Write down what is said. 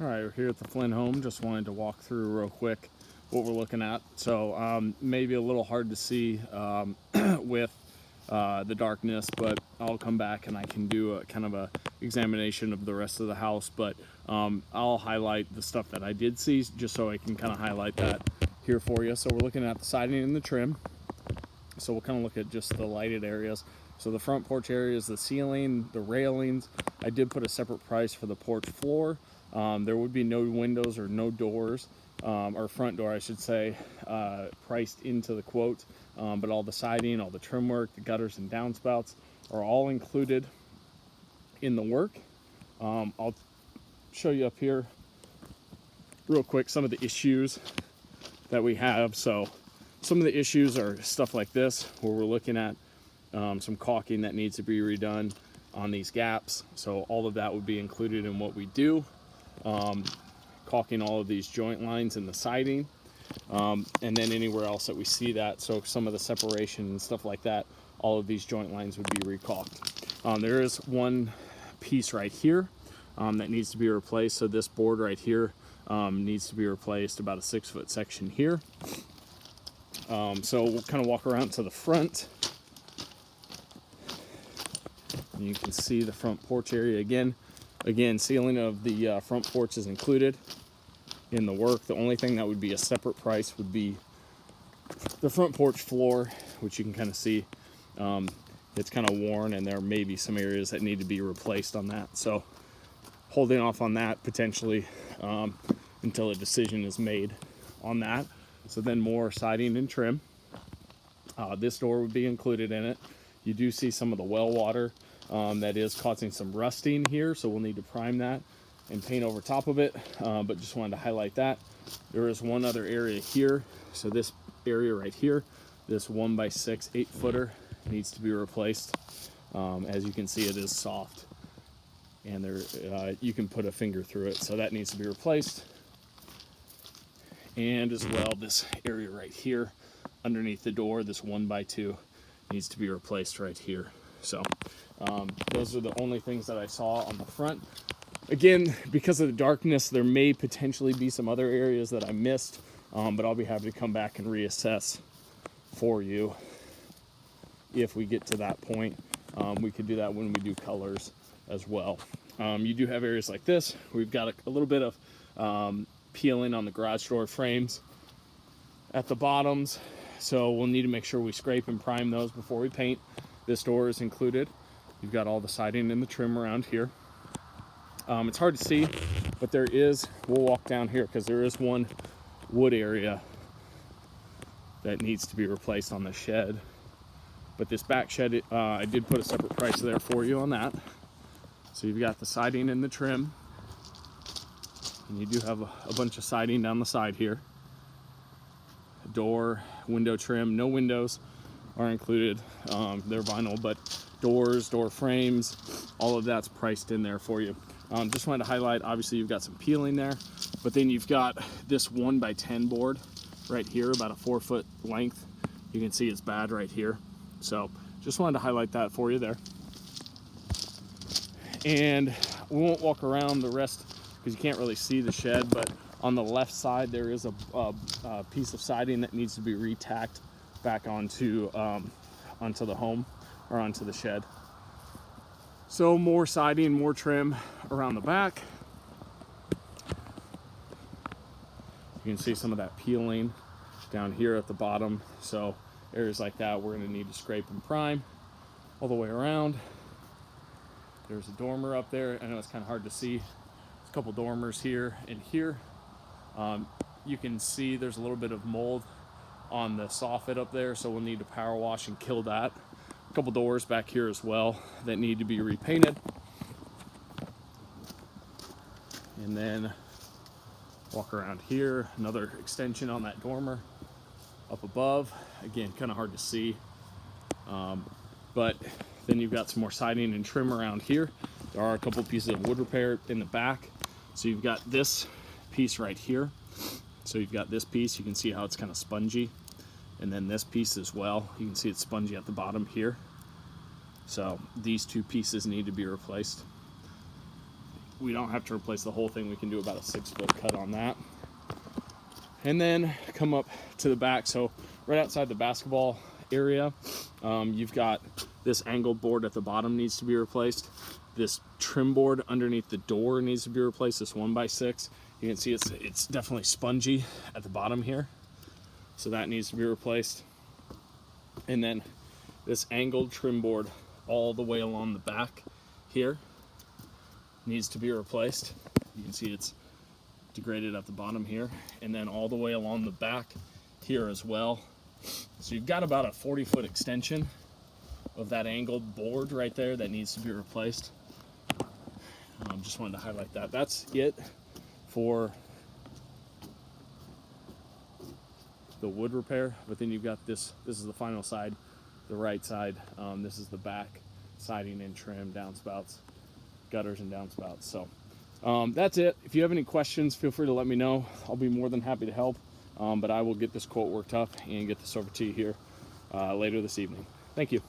All right, we're here at the Flynn home. Just wanted to walk through real quick what we're looking at. So maybe a little hard to see with the darkness, but I'll come back and I can do a kind of a examination of the rest of the house. But I'll highlight the stuff that I did see just so I can kind of highlight that here for you. So we're looking at the siding and the trim. So we'll kind of look at just the lighted areas. So the front porch areas, the ceiling, the railings. I did put a separate price for the porch floor. There would be no windows or no doors, or front door I should say, priced into the quote. But all the siding, all the trim work, the gutters and downspouts are all included in the work. I'll show you up here real quick some of the issues that we have. So some of the issues are stuff like this, where we're looking at some caulking that needs to be redone on these gaps. So all of that would be included in what we do. Caulking all of these joint lines in the siding, and then anywhere else that we see that. So some of the separation and stuff like that, all of these joint lines would be recaulked. There is one piece right here that needs to be replaced. So this board right here needs to be replaced, about a 6-foot section here. So we'll kind of walk around to the front. And you can see the front porch area again. Again, ceiling of the front porch is included in the work. The only thing that would be a separate price would be the front porch floor, which you can kind of see. It's kind of worn, and there may be some areas that need to be replaced on that. So holding off on that potentially until a decision is made on that. So then more siding and trim. This door would be included in it. You do see some of the well water that is causing some rusting here, so we'll need to prime that and paint over top of it, but just wanted to highlight that. There is one other area here. So this area right here, this 1x6 8-footer needs to be replaced. As you can see, it is soft, and there you can put a finger through it, so that needs to be replaced. And as well, this area right here underneath the door, this 1x2 needs to be replaced right here. So those are the only things that I saw on the front. Again, because of the darkness, there may potentially be some other areas that I missed, but I'll be happy to come back and reassess for you if we get to that point. We could do that when we do colors as well. You do have areas like this. We've got a little bit of peeling on the garage door frames at the bottoms, so we'll need to make sure we scrape and prime those before we paint. This door is included. You've got all the siding and the trim around here. It's hard to see, but there is, we'll walk down here because there is one wood area that needs to be replaced on the shed. But this back shed, I did put a separate price there for you on that. So you've got the siding and the trim. And you do have a bunch of siding down the side here. Door, window trim, no windows are included. They're vinyl, but doors, door frames, all of that's priced in there for you. Just wanted to highlight, obviously you've got some peeling there, but then you've got this 1x10 board right here, about a 4-foot length. You can see it's bad right here. So just wanted to highlight that for you there. And we won't walk around the rest because you can't really see the shed, but on the left side there is a piece of siding that needs to be retacked back onto the home, or onto the shed. So more siding, more trim around the back. You can see some of that peeling down here at the bottom. So areas like that we're going to need to scrape and prime all the way around. There's a dormer up there. I know it's kind of hard to see. There's a couple dormers here and here. You can see there's a little bit of mold on the soffit up there, so we'll need to power wash and kill that. A couple doors back here as well that need to be repainted. And then walk around here, another extension on that dormer up above. Again, kind of hard to see, but then you've got some more siding and trim around here. There are a couple pieces of wood repair in the back. So you've got this piece right here. So you've got this piece, you can see how it's kind of spongy. And then this piece as well, you can see it's spongy at the bottom here. So these two pieces need to be replaced. we don't have to replace the whole thing. We can do about a 6-foot cut on that. And then come up to the back. So right outside the basketball area, you've got this angled board at the bottom needs to be replaced. This trim board underneath the door needs to be replaced, this 1x6. You can see it's definitely spongy at the bottom here. So that needs to be replaced. And then this angled trim board all the way along the back here needs to be replaced. You can see it's degraded at the bottom here, and then all the way along the back here as well. So you've got about a 40-foot extension of that angled board right there that needs to be replaced. Just wanted to highlight that. That's it for the wood repair, but then you've got this is the final side, the right side. This is the back siding and trim, downspouts, gutters and downspouts. So that's it. If you have any questions, feel free to let me know. I'll be more than happy to help, but I will get this quote worked up and get this over to you here later this evening. Thank you.